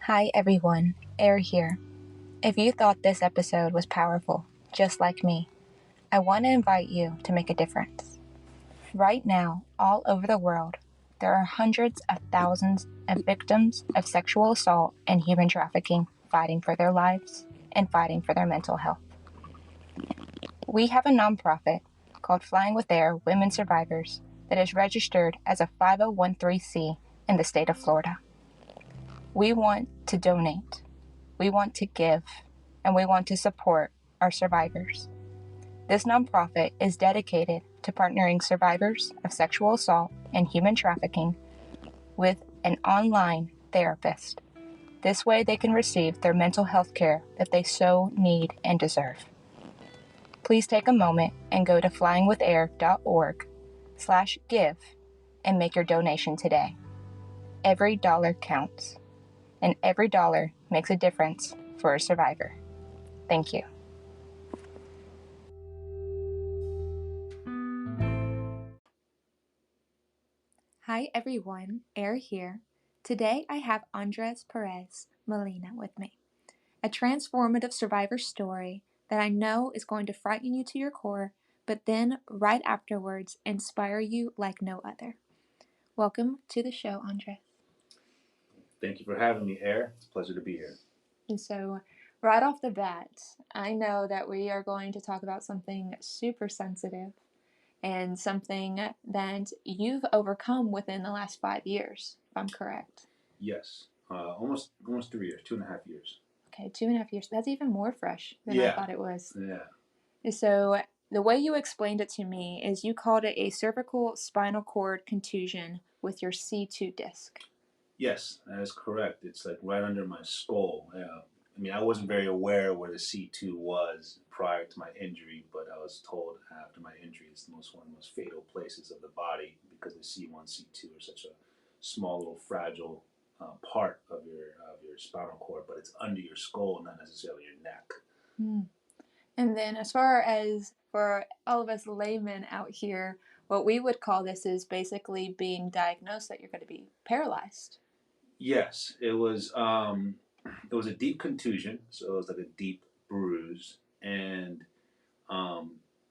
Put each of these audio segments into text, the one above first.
Hi everyone, Air here. If you thought this episode was powerful, just like me, I want to invite you to make a difference. Right now, all over the world, there are hundreds of thousands of victims of sexual assault and human trafficking fighting for their lives and fighting for their mental health. We have a nonprofit called Flying with Air Women Survivors that is registered as a 5013C in the state of Florida. We want to donate, we want to give, and we want to support our survivors. This nonprofit is dedicated to partnering survivors of sexual assault and human trafficking with an online therapist. This way they can receive their mental health care that they so need and deserve. Please take a moment and go to flyingwithair.org/give and make your donation today. Every dollar counts, and every dollar makes a difference for a survivor. Thank you. Hi everyone, Air here. Today I have Andres Perez Molina with me. A transformative survivor story that I know is going to frighten you to your core, but then right afterwards inspire you like no other. Welcome to the show, Andres. Thank you for having me, Air. It's a pleasure to be here. And so, right off the bat, I know that we are going to talk about something super sensitive and something that you've overcome within the last 5 years, if I'm correct. Yes, almost 3 years, 2.5 years. Okay, 2.5 years. That's even more fresh than I thought it was. Yeah. So the way you explained it to me is you called it a cervical spinal cord contusion with your C2 disc. Yes, that is correct. It's like right under my skull. I mean, I wasn't very aware where the C2 was prior to my injury, but I was told after my injury it's one of the most fatal places of the body because the C1, C2 are such a small little fragile part of your spinal cord, but it's under your skull, not necessarily your neck. And then as far as for all of us laymen out here, what we would call this is basically being diagnosed that you're going to be paralyzed. Yes, it was a deep contusion, so it was like a deep bruise, and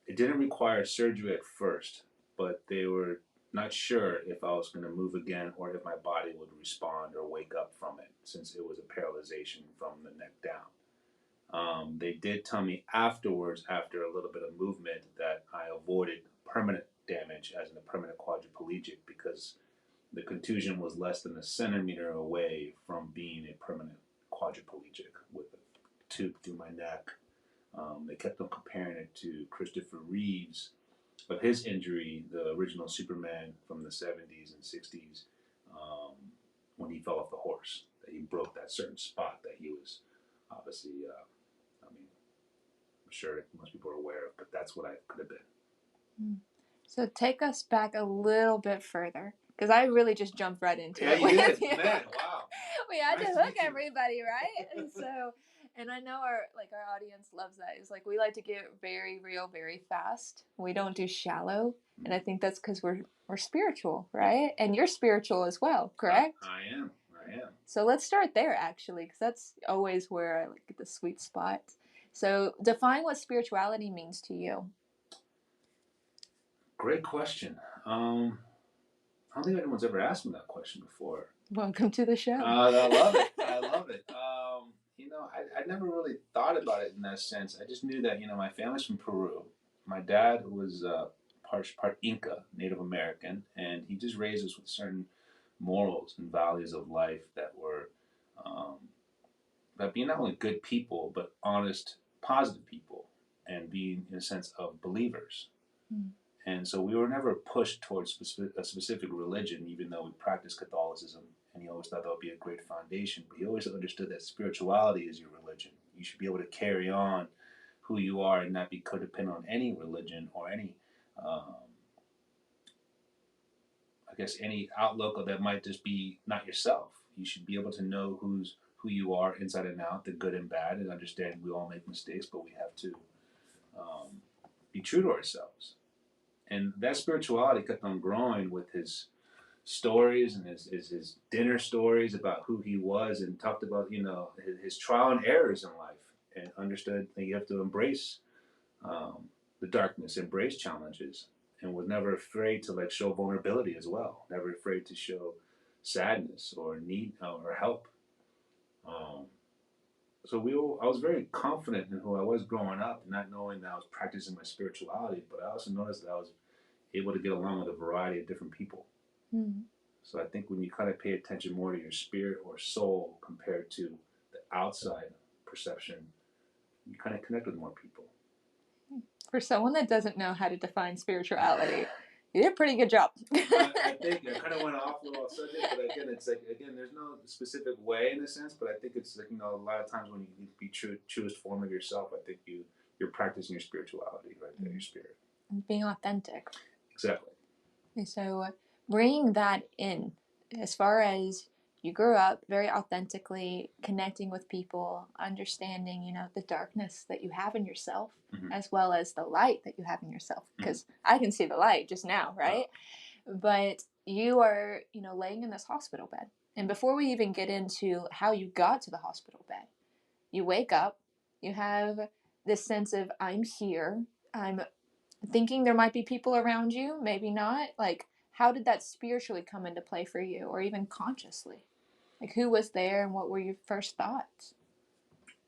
it didn't require surgery at first, but they were not sure if I was going to move again or if my body would respond or wake up from it, since it was a paralyzation from the neck down. They did tell me afterwards, after a little bit of movement, that I avoided permanent damage, as in a permanent quadriplegic, because the contusion was less than a centimeter away from being a permanent quadriplegic with a tube through my neck. They kept on comparing it to Christopher Reeve's, of his injury, the original Superman from the 70s and 60s, when he fell off the horse. That he broke that certain spot that he was obviously, I mean, I'm sure most people are aware of, but that's what I could have been. So take us back a little bit further, because I really just jumped right into it. Yeah, you did. Man, wow. We had Nice to to hook meet you. everybody, right? And I know our audience loves that. It's like we like to get very real, very fast. We don't do shallow, and I think that's because we're spiritual, right? And you're spiritual as well, correct? I am. So let's start there, actually, because that's always where I get the sweet spot. So define what spirituality means to you. Great question. I don't think anyone's ever asked me that question before. Welcome to the show. I love it. I love it. I never really thought about it in that sense. I just knew that, my family's from Peru. My dad was part Inca, Native American, and he just raised us with certain morals and values of life that were about being not only good people, but honest, positive people, and being, in a sense, of believers. And so we were never pushed towards a specific religion, even though we practiced Catholicism. And he always thought that would be a great foundation. But he always understood that spirituality is your religion. You should be able to carry on who you are and not be codependent on any religion or any, any outlook that might just be not yourself. You should be able to know who you are inside and out, the good and bad, and understand we all make mistakes, but we have to be true to ourselves. And that spirituality kept on growing with his stories and his dinner stories about who he was, and talked about, his trial and errors in life, and understood that you have to embrace um, the darkness, embrace challenges, and was never afraid to like show vulnerability as well. Never afraid to show sadness or need or help. Um, I was very confident in who I was growing up, not knowing that I was practicing my spirituality, but I also noticed that I was able to get along with a variety of different people. Mm. So I think when you kind of pay attention more to your spirit or soul compared to the outside perception, you kind of connect with more people. For someone that doesn't know how to define spirituality, you did a pretty good job. I think I kind of went off a little off subject, but again, it's like, there's no specific way in a sense, but I think it's like, a lot of times when you need to be truest form of yourself, I think you're practicing your spirituality right there, your spirit. Being authentic. Exactly. And so bringing that in, as far as you grew up very authentically connecting with people, understanding, the darkness that you have in yourself, as well as the light that you have in yourself. Because I can see the light just now, right? But you are, laying in this hospital bed. And before we even get into how you got to the hospital bed, you wake up, you have this sense of, I'm here, I'm thinking there might be people around you, maybe not. Like, how did that spiritually come into play for you, or even consciously? Like, who was there and what were your first thoughts?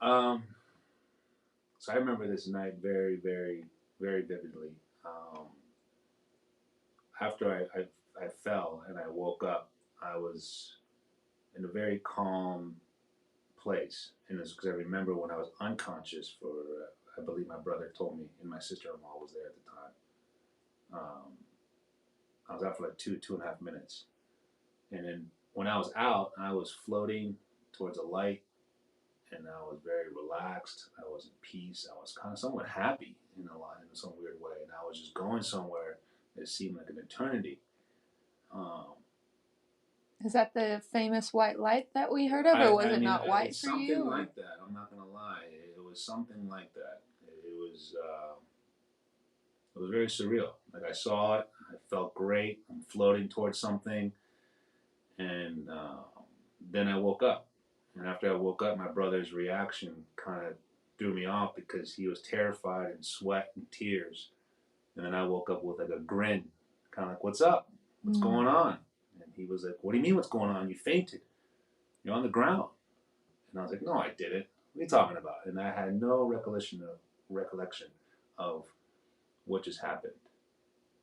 Um, so I remember this night very, very, very vividly. After I fell and I woke up, I was in a very calm place. And it's because I remember when I was unconscious for, I believe my brother told me, and my sister-in-law was there at the time. I was out for like 2.5 minutes. And then when I was out, I was floating towards a light, and I was very relaxed. I was in peace. I was kind of somewhat happy in some weird way. And I was just going somewhere that seemed like an eternity. Um, Is that the famous white light that we heard of, or was it not white it's for something you? like that. I'm not gonna lie. It was something like that. It was very surreal. Like I saw it, I felt great. I'm floating towards something, and then I woke up. And after I woke up, my brother's reaction kind of threw me off because he was terrified and sweat and tears. And then I woke up with like a grin, kind of like, "What's up? What's going on?" And he was like, "What do you mean, what's going on? You fainted. You're on the ground." And I was like, "No, I didn't. What are you talking about?" And I had no recollection of what just happened.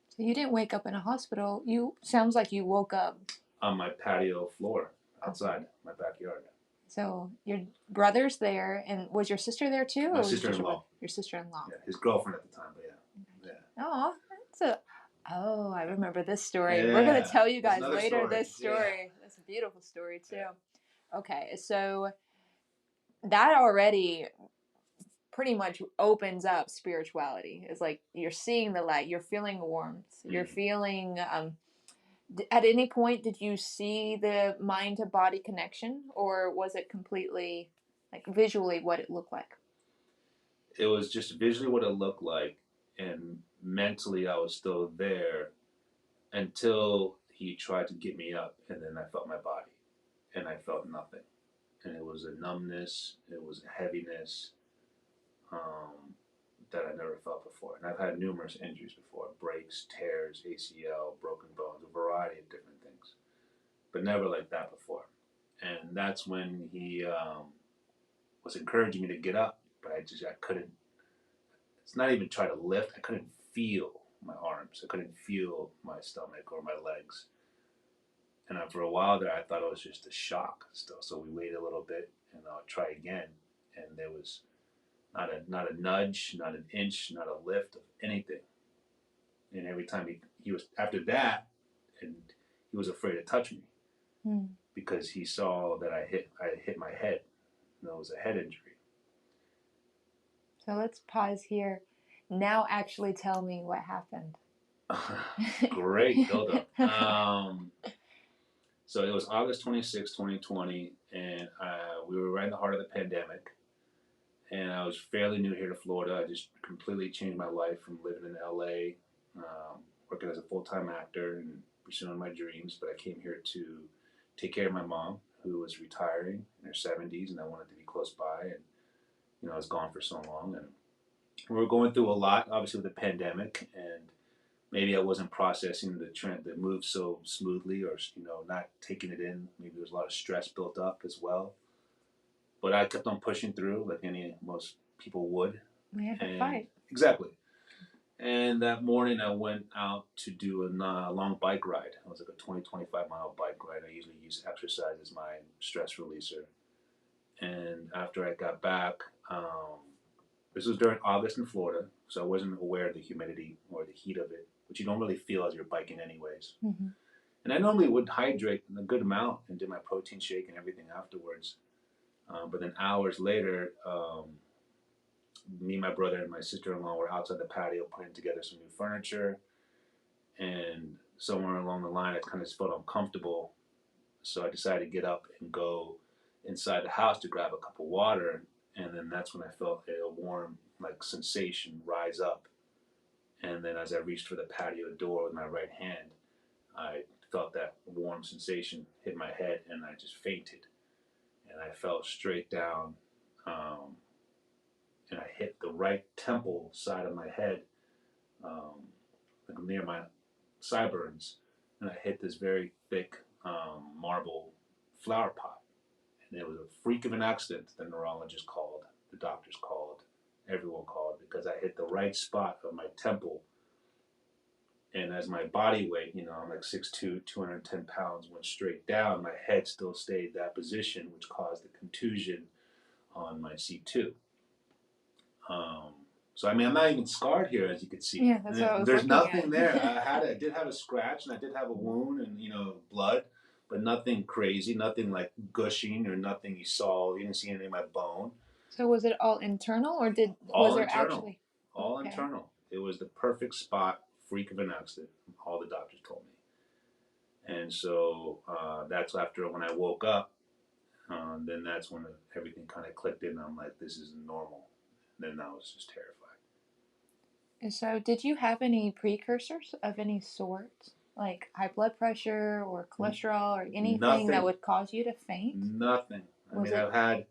So you didn't wake up in a hospital. Sounds like you woke up On my patio floor outside my backyard. So your brother's there, and was your sister there too, or My was it just sister-in-law. your sister-in-law? Yeah, his girlfriend at the time, but yeah. Oh, I remember this story. Yeah. We're gonna tell you guys another later story. this story. Yeah. That's a beautiful story too. Yeah. Okay, so that already pretty much opens up spirituality. It's like you're seeing the light, you're feeling warmth, you're feeling. At any point, did you see the mind to body connection, or was it completely like visually what it looked like? It was just visually what it looked like, and mentally I was still there until he tried to get me up, and then I felt my body, and I felt nothing, and it was a numbness, it was a heaviness, that I never felt before. And I've had numerous injuries before: breaks, tears, ACL, broken bones, a variety of different things, but never like that before. And that's when he was encouraging me to get up, but I couldn't. It's not even try to lift. I couldn't feel my arms. I couldn't feel my stomach or my legs. And for a while there, I thought it was just a shock still. So we waited a little bit, and I would try again, and there was not a nudge, not an inch, not a lift of anything. And every time he was after that, and he was afraid to touch me because he saw that I hit my head. And it was a head injury. So let's pause here. Now, actually, tell me what happened. Great build up. So it was August 26, 2020, and we were right in the heart of the pandemic. And I was fairly new here to Florida. I just completely changed my life from living in LA, working as a full time actor, and pursuing my dreams, but I came here to take care of my mom, who was retiring in her 70s, and I wanted to be close by. And I was gone for so long, and we were going through a lot, obviously with the pandemic, and maybe I wasn't processing the trend, the move so smoothly, or not taking it in. Maybe there was a lot of stress built up as well. But I kept on pushing through, like most people would. We have and a fight. Exactly. And that morning, I went out to do a long bike ride. It was like a 25 mile bike ride. I usually use exercise as my stress releaser. And after I got back, this was during August in Florida, so I wasn't aware of the humidity or the heat of it, which you don't really feel as you're biking, anyways. Mm-hmm. And I normally would hydrate a good amount and do my protein shake and everything afterwards. But then hours later, me, my brother, and my sister-in-law were outside the patio putting together some new furniture, and somewhere along the line, I kind of felt uncomfortable, so I decided to get up and go inside the house to grab a cup of water, and then that's when I felt a warm, like, sensation rise up, and then as I reached for the patio door with my right hand, I felt that warm sensation hit my head, and I just fainted, and I fell straight down. Um, and I hit the right temple side of my head, um, like near my sideburns, and I hit this very thick marble flower pot. And it was a freak of an accident. The neurologist called, the doctors called, everyone called, because I hit the right spot of my temple. And as my body weight, I'm like 6'2", 210 pounds, went straight down, my head still stayed that position, which caused the contusion on my C2. Um, so I mean, I'm not even scarred here, as you can see. Yeah, that's what I was There's looking nothing at. there. I did have a scratch, and I did have a wound, and blood, but nothing crazy, nothing like gushing, or nothing you saw. You didn't see any of my bone. So was it all internal, or All was there internal. actually? All Okay. internal. It was the perfect spot. Freak of an accident. All the doctors told me. And so that's after when I woke up. Then that's when everything kind of clicked in. I'm like, this isn't normal. And then I was just terrified. So, did you have any precursors of any sort, like high blood pressure or cholesterol or anything Nothing. that would cause you to faint? Nothing. I've had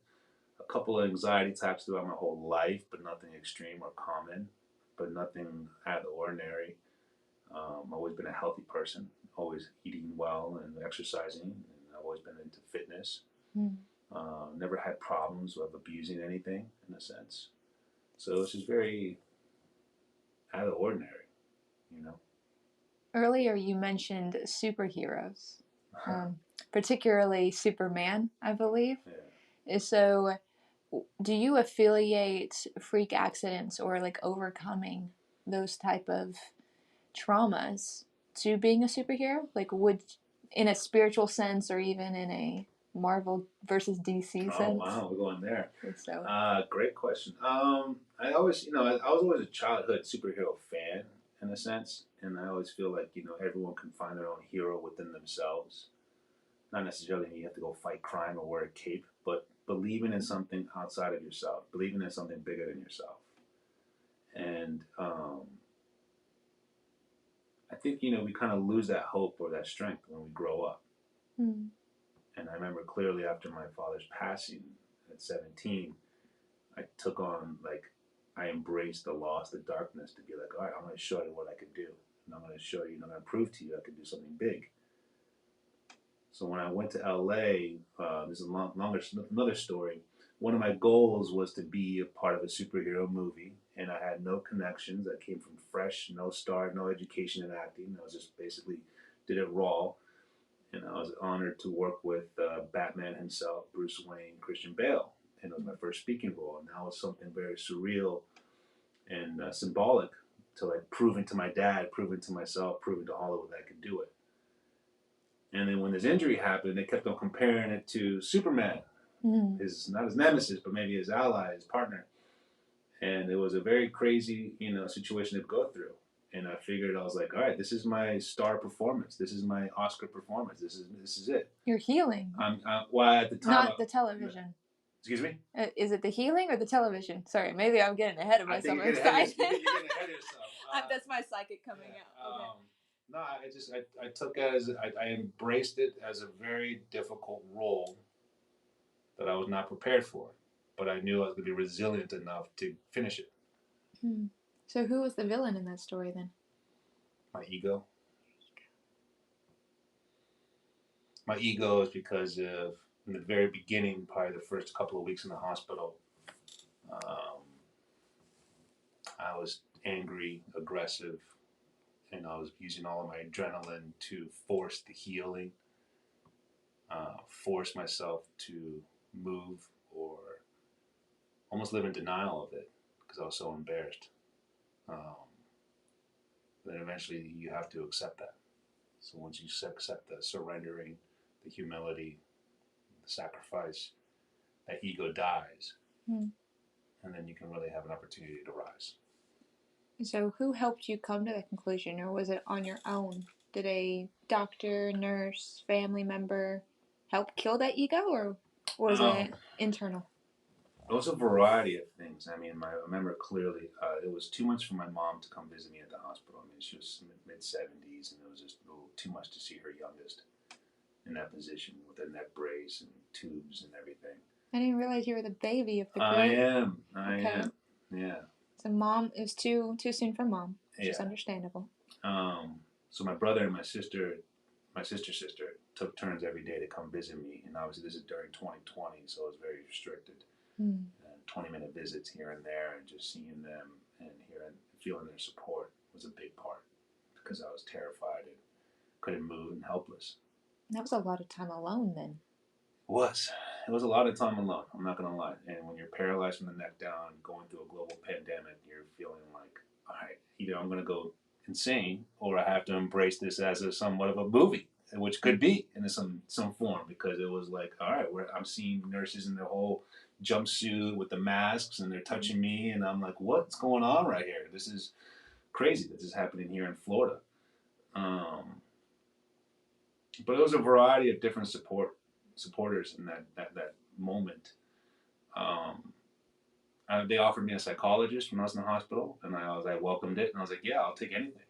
a couple of anxiety attacks throughout my whole life, but nothing extreme or common, but nothing out of the ordinary. I've always been a healthy person, always eating well and exercising, and I've always been into fitness. Never had problems with abusing anything, in a sense. So it's just very out of the ordinary, you know. Earlier, you mentioned superheroes, particularly Superman, I believe. Yeah. So, do you affiliate freak accidents or like overcoming those type of traumas to being a superhero? Like, would in a spiritual sense or even in a Marvel versus DC sense? Oh wow, we're going there. So, great question. I always, I was always a childhood superhero fan in a sense, and I always feel like everyone can find their own hero within themselves. Not necessarily you have to go fight crime or wear a cape, but believing in something outside of yourself, believing in something bigger than yourself, and I think we kind of lose that hope or that strength when we grow up. And I remember clearly after my father's passing at 17, I took on, like, I embraced the loss, the darkness, to be like, all right, I'm going to show you what I could do. And I'm going to show you, and I'm going to prove to you I could do something big. So when I went to LA, this is another story. One of my goals was to be a part of a superhero movie, and I had no connections. I came from fresh, no start, no education in acting. I was just basically did it raw. And I was honored to work with Batman himself, Bruce Wayne, Christian Bale. And it was my first speaking role, and that was something very surreal and symbolic to, like, proving to my dad, proving to myself, proving to Hollywood that I could do it. And then when this injury happened, they kept on comparing it to Superman, not his nemesis, but maybe his ally, his partner. And it was a very crazy, situation to go through. And I figured, I was like, all right, this is my star performance. This is my Oscar performance. This is it. You're healing. Well, at the time, not the television. Excuse me? Is it the healing or the television? Sorry, maybe I'm getting ahead of myself. I'm excited. You're getting ahead of yourself. That's my psychic coming out. Okay. No, I took it as I embraced it as a very difficult role that I was not prepared for, but I knew I was going to be resilient enough to finish it. Hmm. So who was the villain in that story then? My ego. My ego is because of in the very beginning, probably the first couple of weeks in the hospital, um, I was angry, aggressive, and I was using all of my adrenaline to force the healing, force myself to move or almost live in denial of it because I was so embarrassed. Um, then eventually you have to accept that. So once you accept the surrendering, the humility, the sacrifice, that ego dies, Hmm. and then you can really have an opportunity to rise. So who helped you come to that conclusion, or was it on your own? Did a doctor, nurse, family member help kill that ego, or was it internal? It was a variety of things. I mean, I remember clearly it was too much for my mom to come visit me at the hospital. I mean, she was mid-70s, and it was just a little too much to see her youngest in that position with a neck brace and tubes and everything. I didn't realize you were the baby of the group. I am. Yeah. So mom, it was too soon for mom, which is Yeah. understandable. So my brother and my sister's sister, took turns every day to come visit me, and obviously this is during 2020, so it was very restricted. Hmm. 20-minute visits here and there, and just seeing them and hearing, feeling their support was a big part because I was terrified and couldn't move and helpless. That was a lot of time alone then. It was a lot of time alone. I'm not gonna lie. And when you're paralyzed from the neck down, going through a global pandemic, you're feeling like, all right, either I'm gonna go insane or I have to embrace this as a somewhat of a movie, which could be in some form because it was like, all right, I'm seeing nurses in their whole jumpsuit with the masks and they're touching me, and I'm like, what's going on right here? This is crazy. This is happening here in Florida. But it was a variety of different supporters in that moment. Um, they offered me a psychologist when I was in the hospital, and I welcomed it, and I was like, yeah, I'll take anything.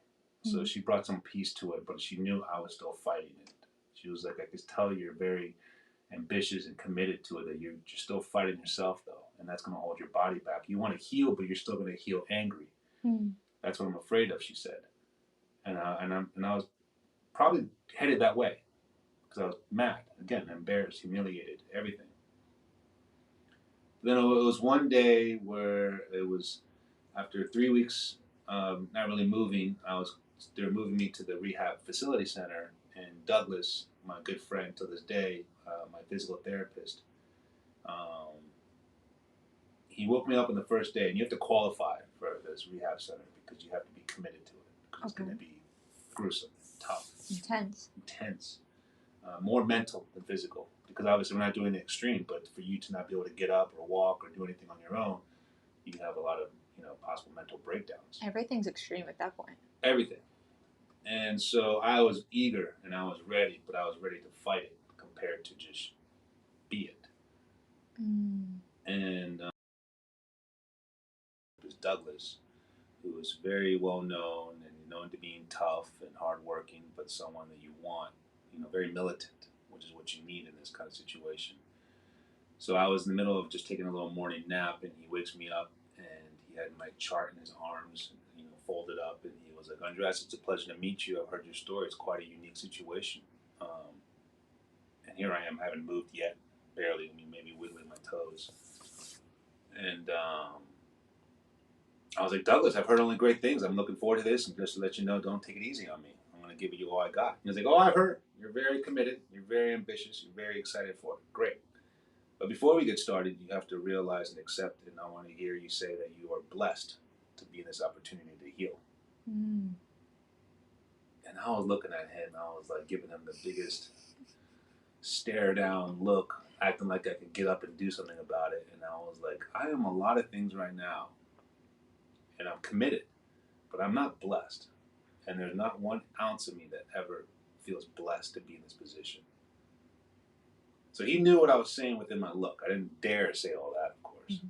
So Mhm. she brought some peace to it, but she knew I was still fighting it. She was like, I could tell you're very ambitious and committed to it, that you're still fighting yourself, though, and that's going to hold your body back. You want to heal, but you're still going to heal angry. Hmm. That's what I'm afraid of, she said. And I was probably headed that way because I was mad, again, embarrassed, humiliated, everything. Then it was one day where it was after 3 weeks, not really moving. They were moving me to the rehab facility center, and Douglas, my good friend to this day, my physical therapist, um, he woke me up on the first day, and you have to qualify for this rehab center because you have to be committed to it because it's going to be gruesome, tough, intense. More mental than physical. Because obviously we're not doing the extreme, but for you to not be able to get up or walk or do anything on your own, you can have a lot of possible mental breakdowns. Everything's extreme at that point. Everything. And so I was eager and I was ready, but I was ready to fight it compared to just be it. And it was Douglas, who was very well known and known to being tough and hardworking, but someone that you want, very militant, which is what you need in this kind of situation. So I was in the middle of just taking a little morning nap, and he wakes me up, and he had my chart in his arms, folded up, and he was like, "Andres, it's a pleasure to meet you. I've heard your story. It's quite a unique situation." And here I am, haven't moved yet, barely. I mean, maybe wiggling my toes. And I was like, "Douglas, I've heard only great things. I'm looking forward to this, and just to let you know, don't take it easy on me. I'm going to give you all I got." He was like, "Oh, I've heard. You're very committed. You're very ambitious. You're very excited for it. Great. But before we get started, you have to realize and accept, and I want to hear you say that you are blessed to be in this opportunity to heal." And I was looking at him, I was like giving him the biggest stare down look, acting like I could get up and do something about it. And I was like, I am a lot of things right now, and I'm committed, but I'm not blessed. And there's not 1 ounce of me that ever feels blessed to be in this position. So he knew what I was saying within my look. I didn't dare say all that, of course. Mm-hmm.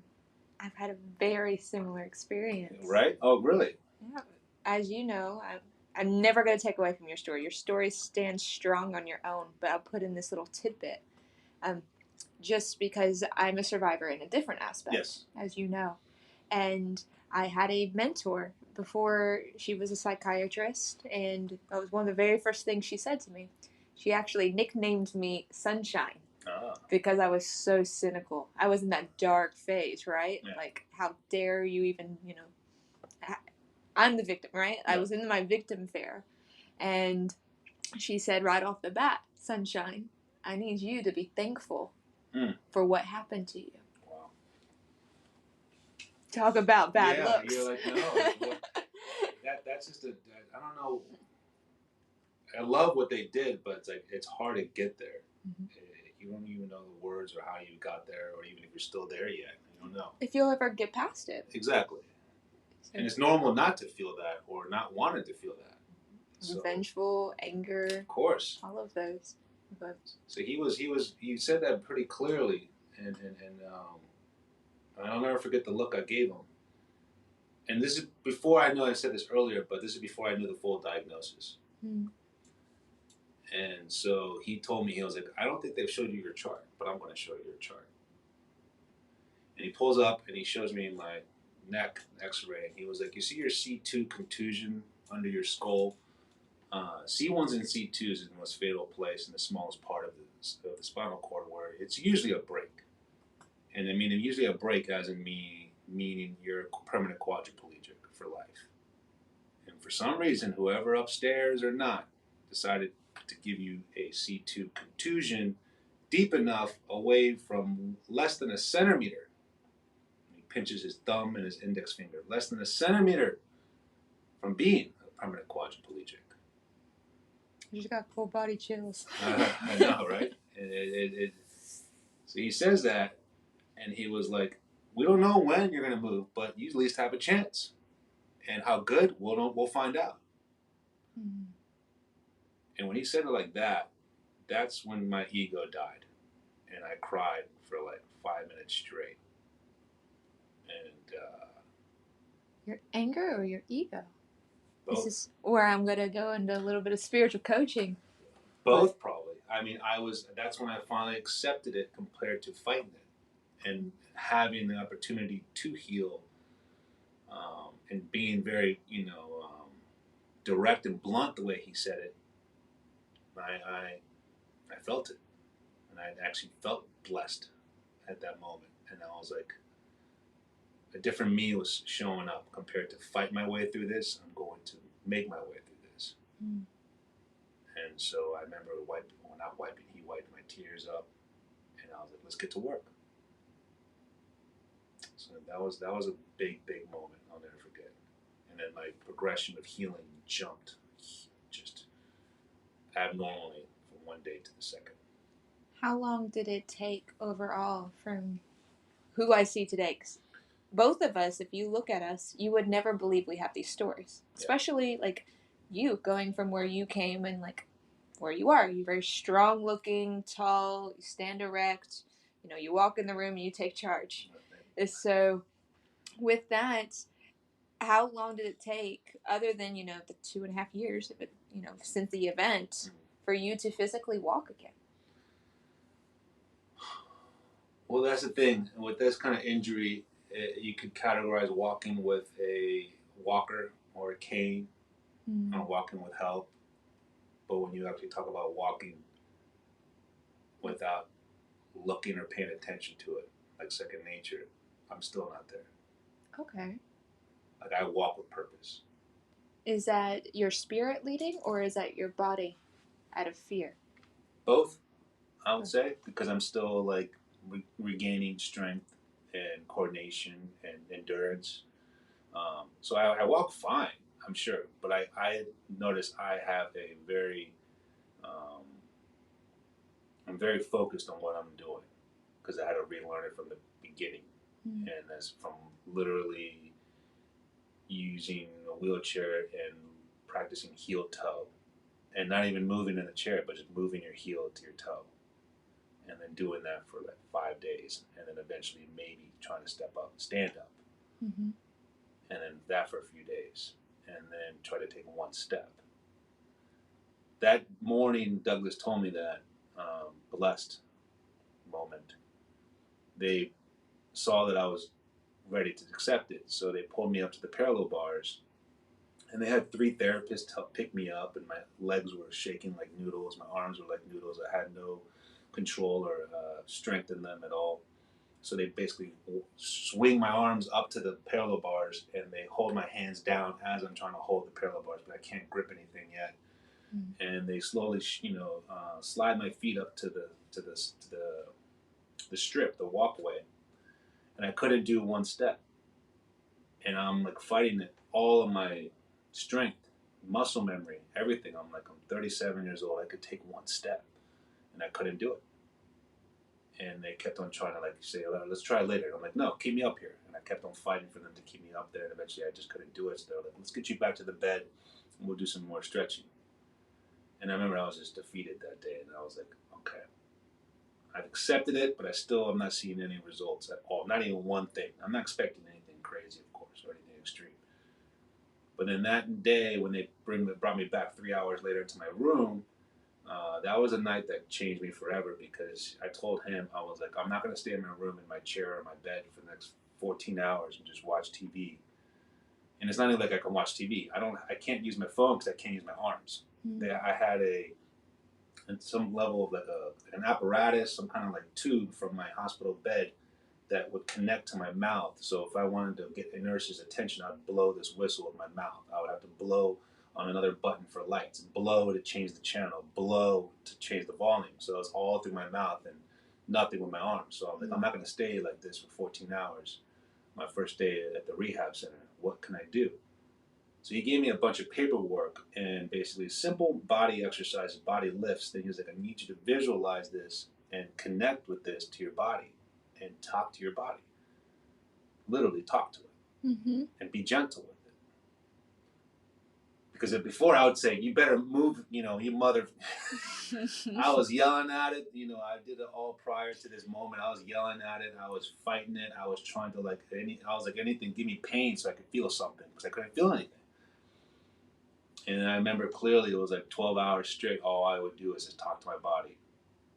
I've had a very similar experience. Right? Oh, really? Yeah. As you know, I'm never going to take away from your story. Your story stands strong on your own, but I'll put in this little tidbit. Just because I'm a survivor in a different aspect, yes, as you know. And I had a mentor before. She was a psychiatrist, and that was one of the very first things she said to me. She actually nicknamed me Sunshine because I was so cynical. I was in that dark phase, right? Yeah. Like, how dare you even, I'm the victim, right? Yeah. I was in my victim fare. And she said right off the bat, Sunshine, I need you to be thankful for what happened to you. Wow. Talk about bad looks. You're like, no. That's just I don't know. I love what they did, but it's like, it's hard to get there. Mm-hmm. You don't even know the words or how you got there, or even if you're still there yet. You don't know. If you'll ever get past it. Exactly. And it's normal not to feel that or not wanting to feel that. Vengeful, anger. Of course. All of those. But so he said that pretty clearly, and I'll never forget the look I gave him. And this is before I said this earlier, but this is before I knew the full diagnosis. And so he told me, he was like, I don't think they've showed you your chart, but I'm going to show you your chart. And he pulls up and he shows me my neck x-ray. And he was like, you see your C2 contusion under your skull? C1s and C2s is the most fatal place in the smallest part of the spinal cord, where it's usually a break. And I mean, usually a break as in meaning you're permanent quadriplegic for life. And for some reason, whoever upstairs or not decided to give you a C2 contusion deep enough away from less than a centimeter. He pinches his thumb and his index finger, less than a centimeter from being a permanent quadriplegic. You just got full body chills. I know, right? So he says that, and he was like, we don't know when you're going to move, but you at least have a chance. And how good, we'll find out. Mm-hmm. And when he said it like that, that's when my ego died. And I cried for like 5 minutes straight. And your anger or your ego? Both. This is where I'm going to go into a little bit of spiritual coaching. Both, probably. I mean, that's when I finally accepted it compared to fighting it. And having the opportunity to heal, and being very, direct and blunt the way he said it, I felt it. And I actually felt blessed at that moment. And I was like, a different me was showing up compared to fight my way through this. I'm going to make my way through this. Mm. And so I remember he wiped my tears up, and I was like, let's get to work. So that was a big, big moment I'll never forget. And then my progression of healing jumped just abnormally from one day to the second. How long did it take overall from who I see today? 'Cause both of us, if you look at us, you would never believe we have these stories. Yeah. Especially like you going from where you came and like where you are. You're very strong looking, tall, you stand erect, you walk in the room and you take charge. Okay. So with that, how long did it take, other than, the 2.5 years, since the event, for you to physically walk again? Well, that's the thing. With this kind of injury, you could categorize walking with a walker or a cane, or walking with help. But when you actually talk about walking without looking or paying attention to it, like second nature, I'm still not there. Okay. Like, I walk with purpose. Is that your spirit leading, or is that your body out of fear? Both, I would say, because I'm still like regaining strength and coordination and endurance. So I walk fine, I'm sure, but I notice I have a very, I'm very focused on what I'm doing, because I had to relearn it from the beginning. Mm-hmm. And that's from literally using a wheelchair and practicing heel toe, and not even moving in the chair, but just moving your heel to your toe, and then doing that for like 5 days, and then eventually maybe trying to stand up, mm-hmm. and then that for a few days, and then try to take one step. That morning, Douglas told me that, blessed moment. They saw that I was ready to accept it, so they pulled me up to the parallel bars, and they had 3 therapists help pick me up, and my legs were shaking like noodles, my arms were like noodles. I had no control or strength in them at all. So they basically swing my arms up to the parallel bars, and they hold my hands down as I'm trying to hold the parallel bars, but I can't grip anything yet. And they slowly, slide my feet up to the strip, the walkway, and I couldn't do one step. And I'm like fighting it, all of my strength, muscle memory, everything. I'm 37 years old. I could take one step, and I couldn't do it. And they kept on trying to say, let's try later. And I'm like, no, keep me up here. And I kept on fighting for them to keep me up there. And eventually, I just couldn't do it. So they're like, let's get you back to the bed, and we'll do some more stretching. And I remember I was just defeated that day, and I was like, okay, I've accepted it, but I'm not seeing any results at all. Not even one thing. I'm not expecting anything crazy, of course, or anything extreme. But then that day, when they brought me back 3 hours later to my room, that was a night that changed me forever, because I told him, I was like, I'm not going to stay in my room, in my chair, or my bed for the next 14 hours and just watch TV. And it's not even like I can watch TV. I can't use my phone because I can't use my arms. I had some level of an apparatus, some kind of tube from my hospital bed that would connect to my mouth. So if I wanted to get a nurse's attention, I'd blow this whistle with my mouth. I would have to blow on another button for lights, blow to change the channel, blow to change the volume. So it's all through my mouth and nothing with my arms. So I'm like, I'm not going to stay like this for 14 hours. My first day at the rehab center, what can I do? So he gave me a bunch of paperwork and basically simple body exercises, body lifts. Then he was like, I need you to visualize this and connect with this to your body and talk to your body. Literally talk to it and be gentle with it. Because before I would say, you better move, you mother. I was yelling at it. I did it all prior to this moment. I was yelling at it. I was fighting it. I was trying to I was like, anything, give me pain so I could feel something, because I couldn't feel anything. And I remember clearly it was 12 hours straight. All I would do is just talk to my body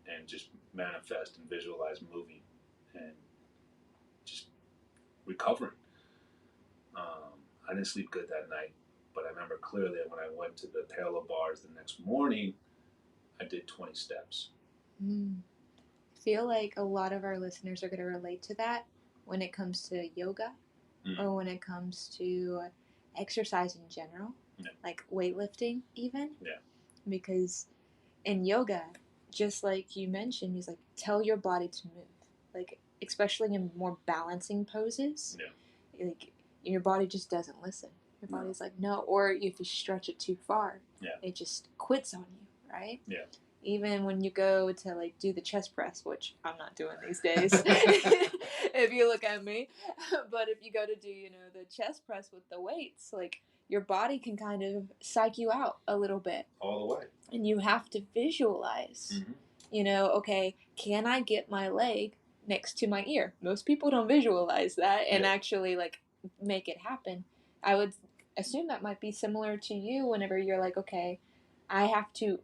and just manifest and visualize moving and just recovering. I didn't sleep good that night, but I remember clearly when I went to the parallel bars the next morning, I did 20 steps. I feel like a lot of our listeners are going to relate to that when it comes to yoga or when it comes to exercise in general, like weightlifting even. Yeah. Because in yoga, just like you mentioned, he's like, tell your body to move. Especially in more balancing poses. Yeah. Your body just doesn't listen. Your body's like, no. Or if you stretch it too far, it just quits on you, right? Yeah. Even when you go to do the chest press, which I'm not doing these days, if you look at me, but if you go to do, the chest press with the weights, your body can kind of psych you out a little bit. All the way. And you have to visualize, okay, can I get my leg next to my ear? Most people don't visualize that and actually make it happen. I would assume that might be similar to you whenever you're like, okay, I have to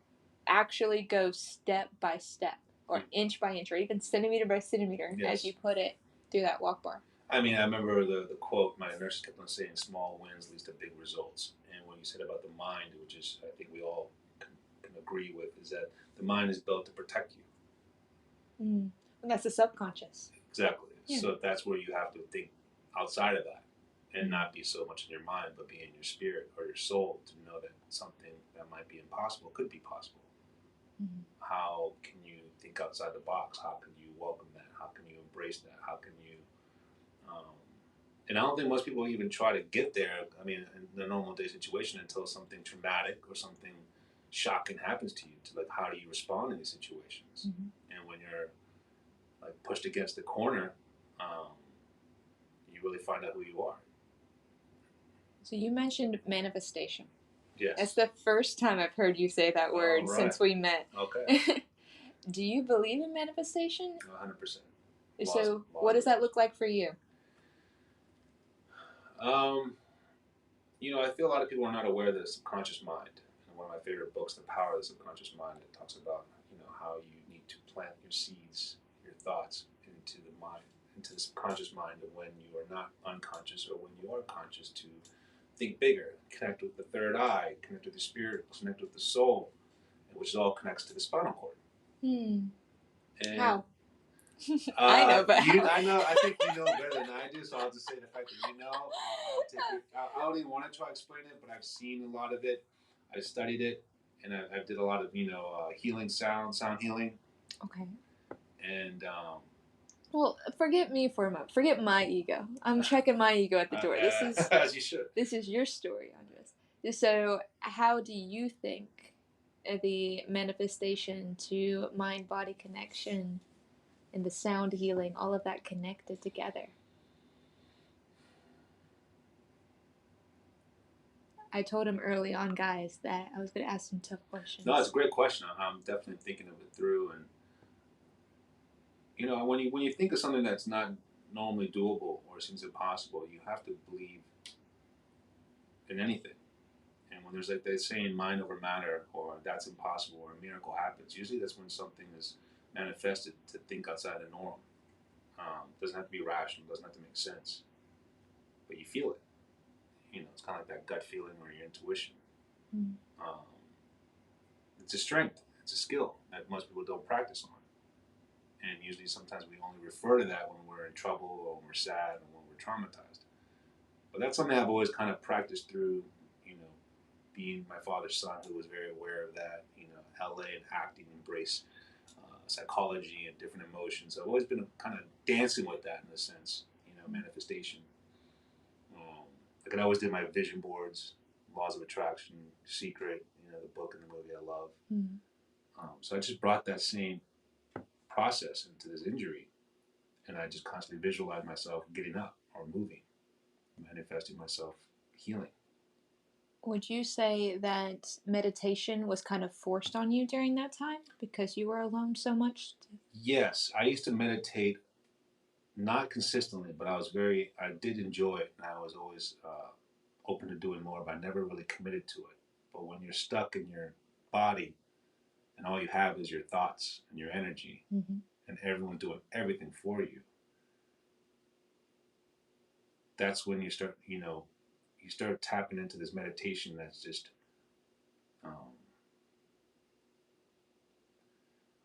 actually go step by step or inch by inch or even centimeter by centimeter, as you put it, through that walk bar. I mean, I remember the quote my nurse kept on saying, small wins leads to big results. And when you said about the mind, which is, I think we all can agree with, is that the mind is built to protect you. And that's the subconscious. Exactly. Yeah. So that's where you have to think outside of that and not be so much in your mind, but be in your spirit or your soul to know that something that might be impossible could be possible. How can you think outside the box? How can you welcome that? How can you embrace that? How can you... and I don't think most people even try to get there, I mean, in the normal day situation until something traumatic or something shocking happens to you. How do you respond in these situations? And when you're pushed against the corner, you really find out who you are. So you mentioned manifestation. Yes. That's the first time I've heard you say that word since we met. Okay. Do you believe in manifestation? 100%. So what does that look like for you? I feel a lot of people are not aware of the subconscious mind. And one of my favorite books, The Power of the Subconscious Mind, it talks about how you need to plant your seeds, your thoughts into the mind, into the subconscious mind, of when you are not unconscious or when you are conscious, to think bigger, connect with the third eye, connect with the spirit, connect with the soul, which all connects to the spinal cord. And How? I know, but how? I know. I think you know better than I do, so I'll just say the fact that I'll take it. I don't even want to try to explain it, but I've seen a lot of it. I studied it, and I did a lot of healing sound healing. Okay. And well, forget me for a moment. Forget my ego. I'm checking my ego at the door. This is as you should. This is your story, Andres. So, how do you think the manifestation to mind-body connection and the sound healing, all of that connected together? I told him early on, guys, that I was going to ask some tough questions. No, it's a great question. I'm definitely thinking of it through, and when you think of something that's not normally doable or seems impossible, you have to believe in anything. And when there's like they saying mind over matter, or that's impossible, or a miracle happens, usually that's when something is manifested to think outside the norm. Doesn't have to be rational, doesn't have to make sense, but you feel it. It's kind of like that gut feeling or your intuition. Mm. It's a strength, it's a skill that most people don't practice on. And usually sometimes we only refer to that when we're in trouble or when we're sad or when we're traumatized. But that's something I've always kind of practiced through, being my father's son, who was very aware of that, LA and acting, embrace psychology and different emotions. I've always been kind of dancing with that in a sense, manifestation. Like I always did my vision boards, laws of attraction, secret, the book and the movie I love. So I just brought that same process into this injury, and I just constantly visualized myself getting up or moving, manifesting myself healing. Would you say that meditation was kind of forced on you during that time because you were alone so much? Yes, I used to meditate, not consistently, but I did enjoy it, and I was always open to doing more, but I never really committed to it. But when you're stuck in your body and all you have is your thoughts and your energy, and everyone doing everything for you, that's when you start tapping into this meditation that's just, I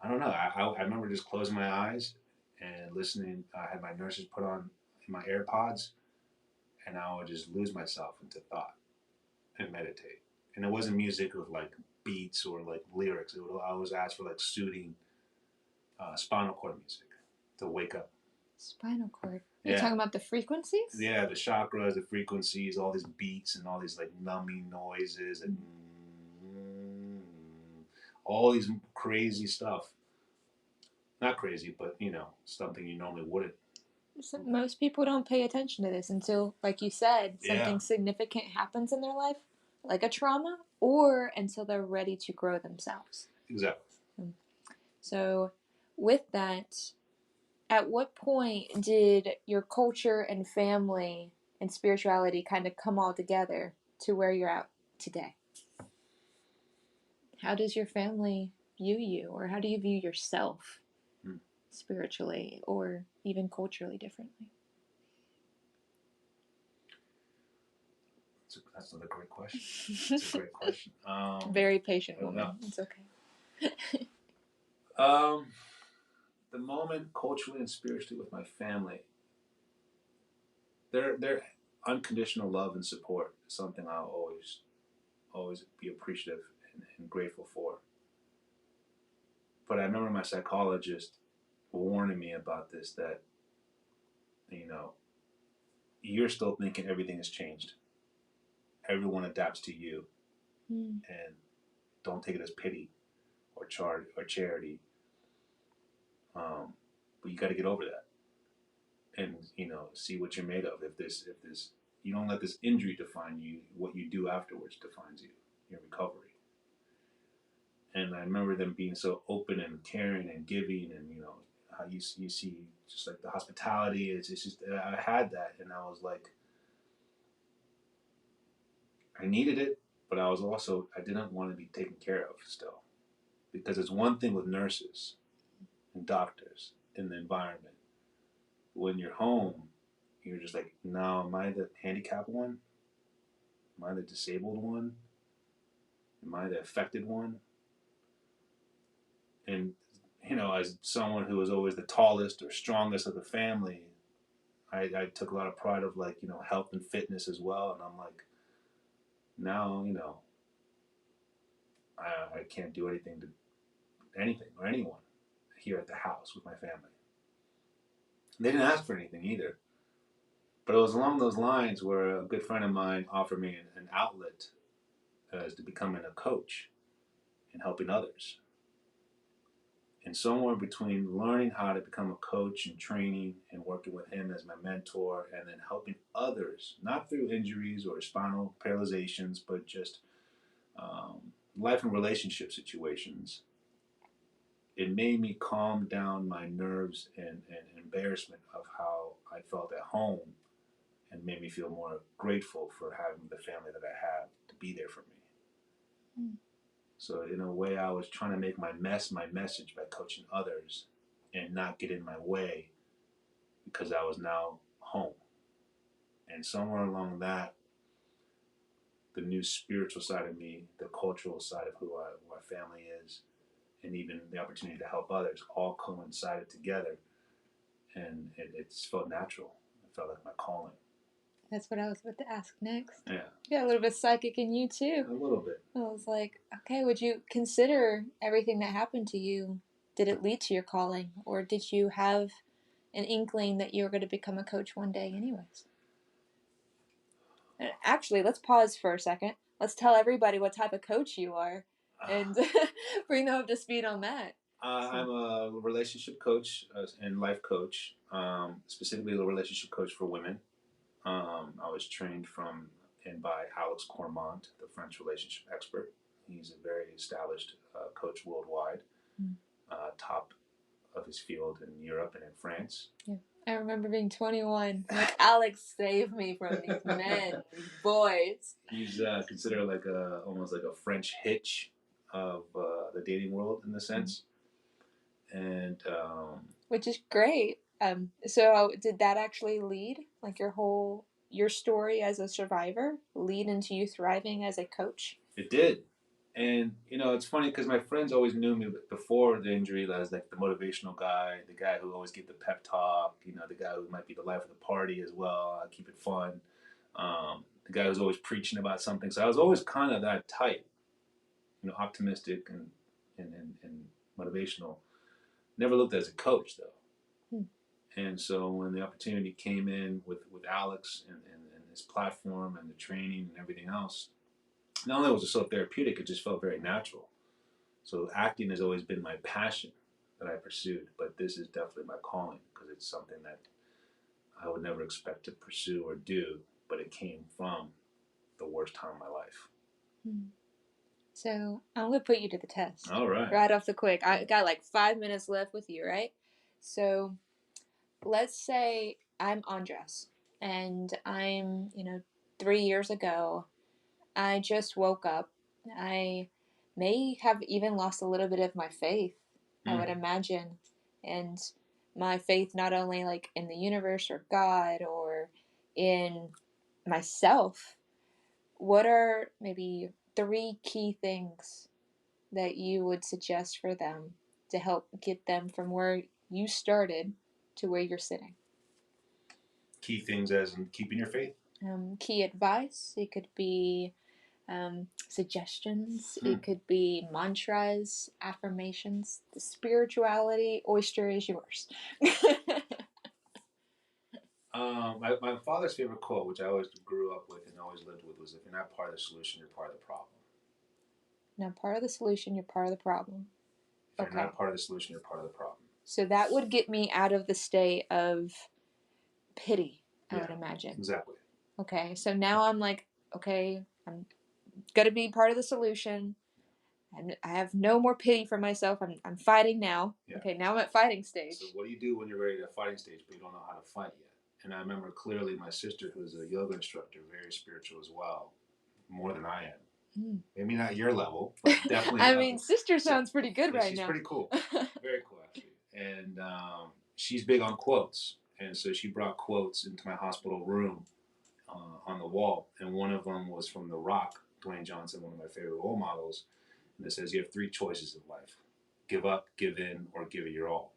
don't know. I remember just closing my eyes and listening. I had my nurses put on my AirPods, and I would just lose myself into thought and meditate. And it wasn't music with like beats or like lyrics. I always ask for like soothing spinal cord music to wake up. Spinal cord. You're talking about the frequencies? Yeah, the chakras, the frequencies, all these beats and all these like numbing noises and all these crazy stuff. Not crazy, but something you normally wouldn't. So most people don't pay attention to this until, like you said, something significant happens in their life, like a trauma, or until they're ready to grow themselves. Exactly. So, with that, at what point did your culture and family and spirituality kind of come all together to where you're at today? How does your family view you, or how do you view yourself spiritually or even culturally differently? That's another great question. It's a great question. Very patient woman. It's okay. The moment culturally and spiritually with my family, their unconditional love and support is something I'll always be appreciative and grateful for. But I remember my psychologist warning me about this, that you're still thinking everything has changed. Everyone adapts to you, and don't take it as pity or charity. But you got to get over that, and see what you're made of. If this you don't let this injury define you, what you do afterwards defines you, your recovery. And I remember them being so open and caring and giving, and how you see just like the hospitality. It's just I had that, and I was like, I needed it, but I didn't want to be taken care of still. Because it's one thing with nurses and doctors in the environment. When you're home, you're just like, no, am I the handicapped one? Am I the disabled one? Am I the affected one? And, as someone who was always the tallest or strongest of the family, I took a lot of pride of like, health and fitness as well. And I'm like, now, I can't do anything or anyone here at the house with my family. They didn't ask for anything either. But it was along those lines where a good friend of mine offered me an outlet as to becoming a coach and helping others. And somewhere between learning how to become a coach and training and working with him as my mentor and then helping others, not through injuries or spinal paralyzations, but just life and relationship situations, it made me calm down my nerves and embarrassment of how I felt at home and made me feel more grateful for having the family that I have to be there for me. Mm. So in a way, I was trying to make my message by coaching others and not get in my way because I was now home. And somewhere along that, the new spiritual side of me, the cultural side of who my family is, and even the opportunity to help others all coincided together. And it just felt natural. It felt like my calling. That's what I was about to ask next. Yeah. You got a little bit psychic in you too. A little bit. I was like, okay, would you consider everything that happened to you? Did it lead to your calling? Or did you have an inkling that you were going to become a coach one day anyways? And actually, let's pause for a second. Let's tell everybody what type of coach you are and bring them up to speed on that. I'm a relationship coach and life coach, specifically a relationship coach for women. I was trained by Alex Cormont, the French relationship expert. He's a very established coach worldwide, top of his field in Europe and in France. Yeah. I remember being 21. Like, Alex, save me from these men, these boys. He's considered almost like a French Hitch of the dating world in the sense. And which is great. So did that actually lead, like your story as a survivor, lead into you thriving as a coach? It did. And, it's funny because my friends always knew me before the injury as like the motivational guy, the guy who always gave the pep talk, the guy who might be the life of the party as well. I keep it fun. The guy who's always preaching about something. So I was always kind of that type, optimistic and motivational. Never looked as a coach though. And so when the opportunity came in with Alex and his platform and the training and everything else, not only was it so therapeutic, it just felt very natural. So acting has always been my passion that I pursued, but this is definitely my calling because it's something that I would never expect to pursue or do, but it came from the worst time of my life. So I'm going to put you to the test. All right. Right off the quick. I got like 5 minutes left with you, right? So let's say I'm Andres and I'm, 3 years ago, I just woke up. I may have even lost a little bit of my faith, I would imagine. And my faith not only like in the universe or God or in myself. What are maybe 3 key things that you would suggest for them to help get them from where you started to where you're sitting? Key things as in keeping your faith? Key advice. It could be suggestions. It could be mantras, affirmations. The spirituality oyster is yours. My father's favorite quote, which I always grew up with and always lived with, was, "If you're not part of the solution, you're part of the problem." Not part of the solution, you're part of the problem. If you're not part of the solution, you're part of the problem. So that would get me out of the state of pity, I would imagine. Exactly. Okay, so now I'm like, okay, I'm gonna be part of the solution. And I have no more pity for myself. I'm fighting now. Yeah. Okay, now I'm at fighting stage. So what do you do when you're ready to fighting stage, but you don't know how to fight yet? And I remember clearly my sister, who's a yoga instructor, very spiritual as well, more than I am. Mm. Maybe not your level, but definitely. I mean, sister sounds pretty good right she's now. She's pretty cool. Very cool, actually. And she's big on quotes. And so she brought quotes into my hospital room on the wall. And one of them was from The Rock, Dwayne Johnson, one of my favorite role models. And it says, you have 3 choices in life: give up, give in, or give it your all.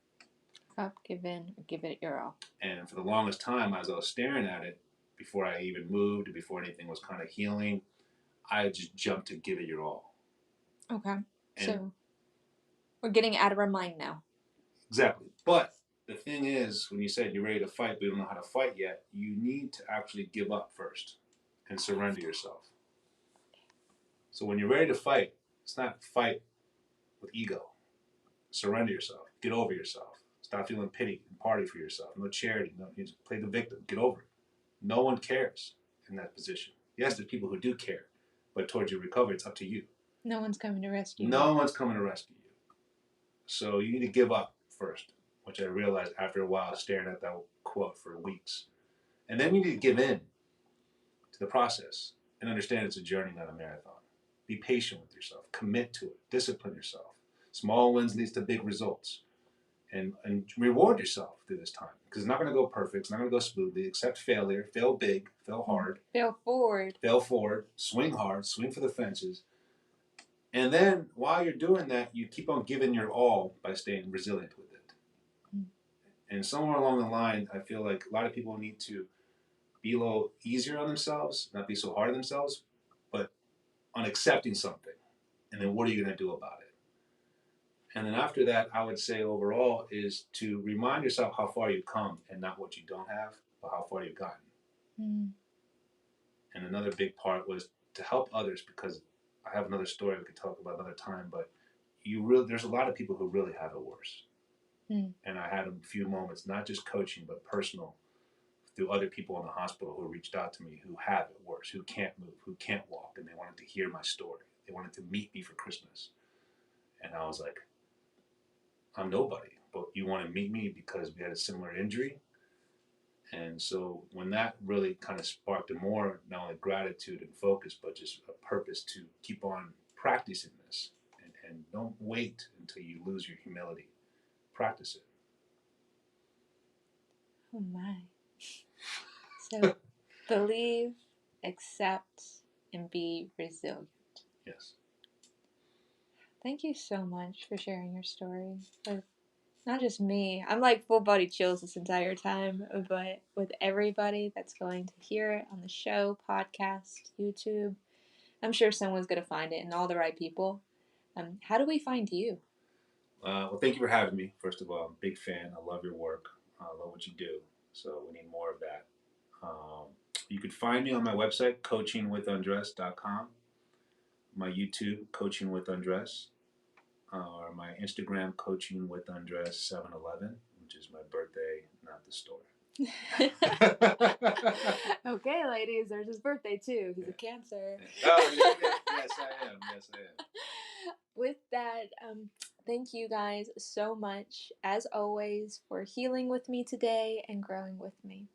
Up, give in, or give it your all. And for the longest time, as I was staring at it, before I even moved, before anything was kind of healing, I just jumped to give it your all. Okay. So we're getting out of our mind now. Exactly. But the thing is, when you said you're ready to fight, but you don't know how to fight yet, you need to actually give up first and surrender yourself. So when you're ready to fight, it's not fight with ego. Surrender yourself. Get over yourself. Stop feeling pity and party for yourself. No charity. No, you just play the victim. Get over it. No one cares in that position. Yes, there's people who do care, but towards your recovery, it's up to you. No one's coming to rescue you. No one's coming to rescue you. So you need to give up first, which I realized after a while staring at that quote for weeks. And then you need to give in to the process and understand it's a journey, not a marathon. Be patient with yourself. Commit to it. Discipline yourself. Small wins leads to big results. And reward yourself through this time. Because it's not going to go perfect. It's not going to go smoothly. Accept failure. Fail big. Fail hard. Fail forward. Fail forward. Swing hard. Swing for the fences. And then while you're doing that, you keep on giving your all by staying resilient with it. And somewhere along the line, I feel like a lot of people need to be a little easier on themselves, not be so hard on themselves, but on accepting something. And then what are you going to do about it? And then after that, I would say overall is to remind yourself how far you've come and not what you don't have, but how far you've gotten. Mm. And another big part was to help others, because I have another story we could talk about another time, but there's a lot of people who really have it worse. Mm. And I had a few moments, not just coaching, but personal, through other people in the hospital who reached out to me who have it worse, who can't move, who can't walk, and they wanted to hear my story. They wanted to meet me for Christmas. And I was like, I'm nobody, but you want to meet me because we had a similar injury. And so when that really kind of sparked a more, not only gratitude and focus, but just a purpose to keep on practicing this. And don't wait until you lose your humility. Practice it. Oh my. So believe, accept, and be resilient. Yes. Thank you so much for sharing your story with not just me. I'm like full body chills this entire time, but with everybody that's going to hear it on the show, podcast, YouTube. I'm sure someone's going to find it and all the right people. How do we find you? Well, thank you for having me. First of all, I'm a big fan. I love your work. I love what you do. So we need more of that. You could find me on my website, coachingwithundress.com, my YouTube, Coaching with Undress, or my Instagram, Coaching with Undress 711, which is my birthday, not the store. Okay, ladies, there's his birthday too. He's a Cancer. Oh, yes, I am. Yes, I am. With that, thank you guys so much, as always, for healing with me today and growing with me.